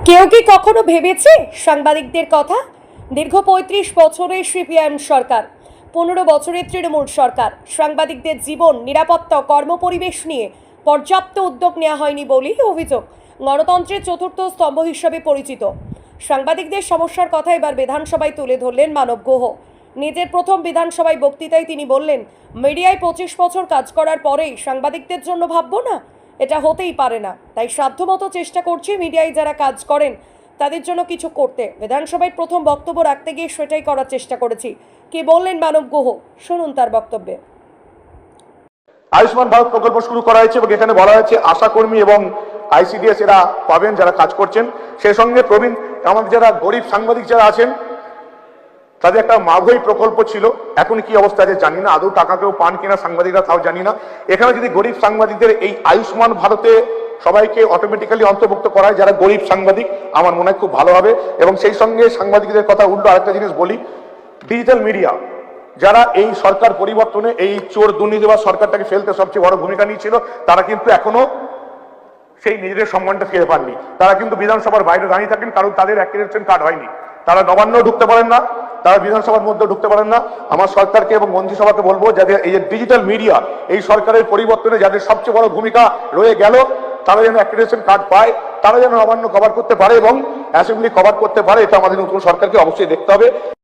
কেউ কি কখনো ভেবেছে সাংবাদিকদের কথা? দীর্ঘ ৩৫ বছরের সিপিআইএম সরকার, ১৫ বছরের তৃণমূল সরকার, সাংবাদিকদের জীবন, নিরাপত্তা, কর্মপরিবেশ নিয়ে পর্যাপ্ত উদ্যোগ নেওয়া হয়নি বলেই অভিযোগ। গণতন্ত্রের চতুর্থ স্তম্ভ হিসাবে পরিচিত সাংবাদিকদের সমস্যার কথা এবার বিধানসভায় তুলে ধরলেন মানব গুহ। নিজের প্রথম বিধানসভায় বক্তৃতায় তিনি বললেন, মিডিয়ায় ২৫ বছর কাজ করার পরেই সাংবাদিকদের জন্য ভাববো না, এটা হতেই পারে না। তাই সাধ্যমতো চেষ্টা করছি মিডিয়ায় যারা কাজ করেন তাদের জন্য কিছু করতে। বিধানসভায় প্রথম বক্তব্য রাখতে গিয়ে সেটাই করার চেষ্টা করেছি। কি বললেন মানব গুহ, শুনুন তার বক্তব্যে। আয়ুষ্মান ভারত প্রকল্প শুরু করা হয়েছে এবং এখানে বলা হয়েছে আশাকর্মী এবং আইসিডিএস এরা পাবেন যারা কাজ করছেন। সেই সঙ্গে প্রবীণ আমাদের যারা গরিব সাংবাদিক যারা আছেন তাদের একটা মাঘই প্রকল্প ছিল, এখন কি অবস্থা আছে জানি না, আদৌ টাকা কেউ পান কিনা সাংবাদিকরা তাও জানি না। এখানে যদি গরিব সাংবাদিকদের এই আয়ুষ্মান ভারতে সবাইকে অটোমেটিক্যালি অন্তর্ভুক্ত করা হয় যারা গরিব সাংবাদিক, আমার মনে হয় খুব ভালো হবে। এবং সেই সঙ্গে সাংবাদিকদের কথা উল্টো আরেকটা জিনিস বলি, ডিজিটাল মিডিয়া যারা এই সরকার পরিবর্তনে এই চোর দুর্নীতিবাজ সরকারটাকে ফেলতে সবচেয়ে বড় ভূমিকা নিয়েছিল, তারা কিন্তু এখনো সেই নিজেদের সম্মানটা ফিরে পাননি। তারা কিন্তু বিধানসভার বাইরে দাঁড়িয়ে থাকেন, কারণ তাদের অ্যাক্রিডিটেশন কার্ড হয়নি। তারা নবান্নও ঢুকতে পারেন না, তারা বিধানসভার মধ্যেও ঢুকতে পারেন না। আমার সরকারকে এবং মন্ত্রিসভাকে বলবো, যাদের এই যে ডিজিটাল মিডিয়া এই সরকারের পরিবর্তনে যাদের সবচেয়ে বড় ভূমিকা রয়ে গেল, তারা যেন অ্যাক্রিডিটেশন কার্ড পায়, তারা যেন নবান্ন কভার করতে পারে এবং অ্যাসেম্বলি কভার করতে পারে। এটা আমাদের নতুন সরকারকে অবশ্যই দেখতে হবে।